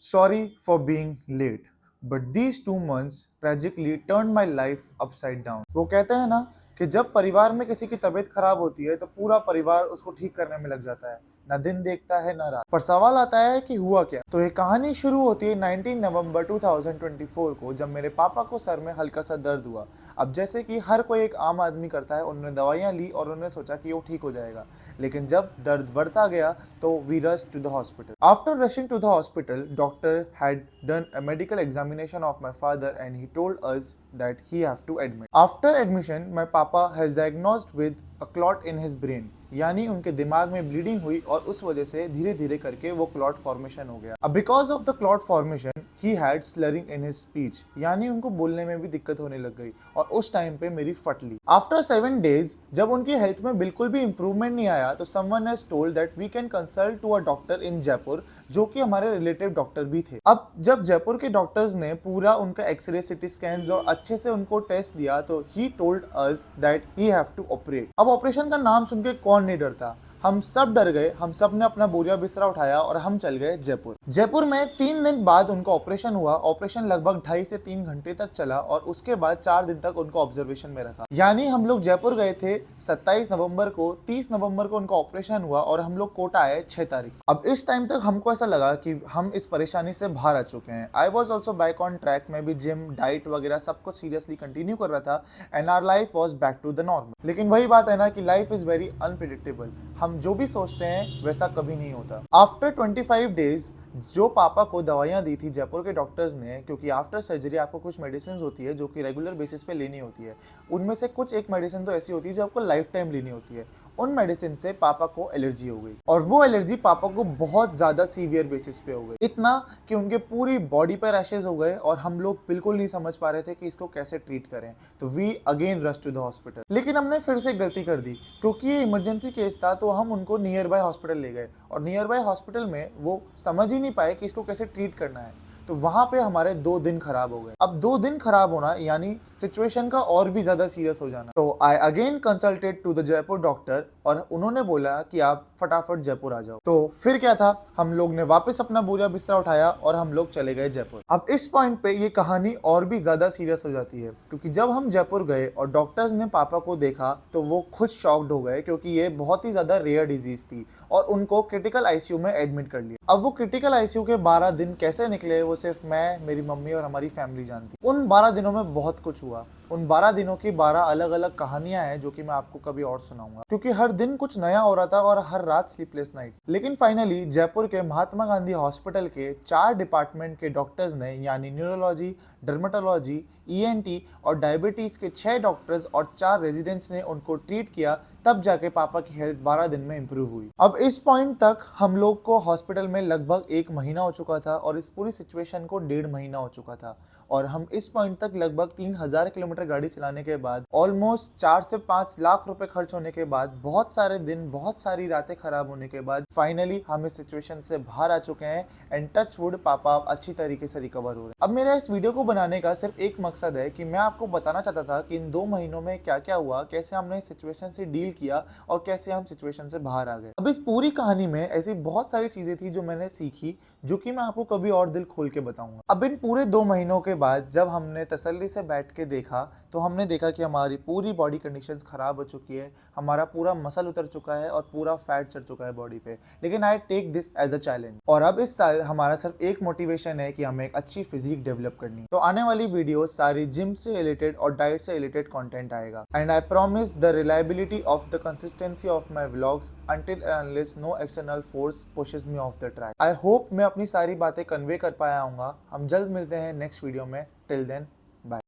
Sorry for being late, but these 2 months tragically turned my life upside down. वो कहते हैं ना कि जब परिवार में किसी की तबीयत खराब होती है तो पूरा परिवार उसको ठीक करने में लग जाता है, ना दिन देखता है ना रात। पर सवाल आता है कि हुआ क्या। तो ये कहानी शुरू होती है 19 नवंबर 2024 को, जब मेरे पापा को सर में हल्का सा दर्द हुआ। अब जैसे कि हर कोई एक आम आदमी करता है, उन्होंने दवाइयाँ ली और उन्होंने सोचा कि वो ठीक हो जाएगा। लेकिन जब दर्द बढ़ता गया तो we rush to the hospital. After rushing to the hospital, doctor had done a medical examination of my father and he told us that he have to admit. After admission, my papa has diagnosed with a clot in his brain. यानी उनके दिमाग में bleeding हुई और उस वजह से धीरे धीरे करके वो क्लॉट फॉर्मेशन हो गया। अब because of the clot formation he had slurring in his speech, यानी उनको बोलने में भी दिक्कत होने लग गई और उस टाइम पे मेरी फट ली। आफ्टर 7 डेज जब उनकी हेल्थ में बिल्कुल भी इंप्रूवमेंट नहीं आया तो someone has told that we can consult to a doctor in Jaipur, जो कि हमारे रिलेटिव डॉक्टर भी थे। अब जब जयपुर के डॉक्टर्स ने पूरा उनका एक्सरे, सिटी स्कैन्स और अच्छे से उनको टेस्ट दिया तो he told us that he have to operate. अब ऑपरेशन का नाम सुन के कौन नहीं डरता, हम सब डर गए। हम सब ने अपना बोरिया बिस्तरा उठाया और हम चल गए जयपुर। जयपुर में 3 दिन बाद उनका ऑपरेशन हुआ। ऑपरेशन लगभग 2.5 से 3 घंटे तक चला और उसके बाद 4 दिन तक उनको ऑब्जर्वेशन में रखा। यानी हम लोग जयपुर गए थे 27 नवंबर को, 30 नवंबर को उनका ऑपरेशन हुआ और हम लोग कोटा आए 6 तारीख। अब इस टाइम तक हमको ऐसा लगा कि हम इस परेशानी से बाहर आ चुके हैं। I was also back on track. मैं भी जिम, डाइट वगैरह सब कुछ सीरियसली कंटिन्यू कर रहा था and our life was back to the normal. लेकिन वही बात है ना कि लाइफ इज वेरी अनप्रिडिक्टेबल। हम जो भी सोचते हैं वैसा कभी नहीं होता। आफ्टर 25 डेज जो पापा को दवाइयाँ दी थी जयपुर के डॉक्टर्स ने, क्योंकि आफ्टर सर्जरी आपको कुछ मेडिसिन होती है जो कि रेगुलर बेसिस पे लेनी होती है। उनमें से कुछ एक मेडिसिन तो ऐसी होती है जो आपको लाइफ टाइम लेनी होती है। उन मेडिसिन से पापा को एलर्जी हो गई और वो एलर्जी पापा को बहुत ज्यादा सीवियर बेसिस पे हो गई, इतना कि उनके पूरी बॉडी पर रैशेज हो गए और हम लोग बिल्कुल नहीं समझ पा रहे थे कि इसको कैसे ट्रीट करें। तो we again rush to the hospital. लेकिन हमने फिर से गलती कर दी, क्योंकि ये इमरजेंसी केस था तो हम उनको नियर बाय हॉस्पिटल ले गए और नियर बाय हॉस्पिटल में वो समझ ही नहीं पाए कि इसको कैसे ट्रीट करना है। तो वहां पे हमारे 2 दिन खराब हो गए। अब 2 दिन खराब होना यानी सिचुएशन का और भी ज्यादा सीरियस हो जाना। तो I again consulted to the Jaipur doctor और उन्होंने बोला कि आप फटाफट जयपुर आ जाओ। तो फिर क्या था, हम लोग ने वापस अपना बोरिया बिस्तरा उठाया और हम लोग चले गए जयपुर। अब इस पॉइंट पे ये कहानी और भी ज्यादा सीरियस हो जाती है, क्योंकि जब हम जयपुर गए और डॉक्टर्स ने पापा को देखा तो वो खुद शॉक्ड हो गए, क्योंकि ये बहुत ही ज्यादा रेयर डिजीज थी और उनको क्रिटिकल आईसीयू में एडमिट कर लिया। अब वो क्रिटिकल आईसीयू के 12 दिन कैसे निकले वो सिर्फ मैं, मेरी मम्मी और हमारी फैमिली जानती। उन 12 दिनों में बहुत कुछ हुआ। उन 12 दिनों की 12 अलग अलग कहानियां हैं जो कि मैं आपको कभी और सुनाऊंगा, क्योंकि हर दिन कुछ नया हो रहा था और हर रात स्लीपलेस नाइट। लेकिन फाइनली जयपुर के महात्मा गांधी हॉस्पिटल के 4 डिपार्टमेंट के डॉक्टर्स ने, यानी न्यूरोलॉजी, डर्मेटोलॉजी, ईएनटी और डायबिटीज के 6 डॉक्टर्स और 4 रेजिडेंट्स ने उनको ट्रीट किया। तब जाके पापा की हेल्थ 12 दिन में इंप्रूव हुई। अब इस पॉइंट तक हम लोग को हॉस्पिटल में लगभग 1 महीना हो चुका था और इस पूरी सिचुएशन को 1.5 महीना हो चुका था और हम इस पॉइंट तक लगभग 3000 किलोमीटर गाड़ी चलाने के बाद, ऑलमोस्ट 4 से 5 लाख रुपए खर्च होने के बाद, बहुत सारे दिन, बहुत सारी रातें खराब होने के बाद फाइनली हम इस सिचुएशन से बाहर आ चुके हैं एंड टच वुड पापा अच्छी तरीके से रिकवर हो रहे हैं। अब मेरा इस वीडियो को बनाने का सिर्फ एक मकसद है कि मैं आपको बताना चाहता था कि इन 2 महीनों में क्या क्या हुआ, कैसे हमने इस सिचुएशन से डील किया और कैसे हम सिचुएशन से बाहर आ गए। अब इस पूरी कहानी में ऐसी बहुत सारी चीजें थी जो मैंने सीखी, जो कि मैं आपको कभी और दिल खोल के बताऊंगा। अब इन पूरे 2 महीनों के बाद जब हमने तसल्ली से बैठ के देखा तो हमने देखा कि हमारी पूरी बॉडी कंडीशंस खराब हो चुकी है, हमारा पूरा मसल उतर चुका है और पूरा फैट चढ़ चुका है बॉडी पे। लेकिन I take this as a challenge और अब इस साल हमारा सिर्फ एक मोटिवेशन है कि हमें एक अच्छी फिजिक डेवलप करनी। तो आने वाली वीडियो सारी जिम से रिलेटेड और डाइट से रिलेटेड कंटेंट आएगा and I promise the reliability of the consistency of my vlogs until unless no external force pushes me off the track. I hope मैं अपनी सारी बातें कन्वे कर पाया हूँ। हम जल्द मिलते हैं नेक्स्ट वीडियो में। Till then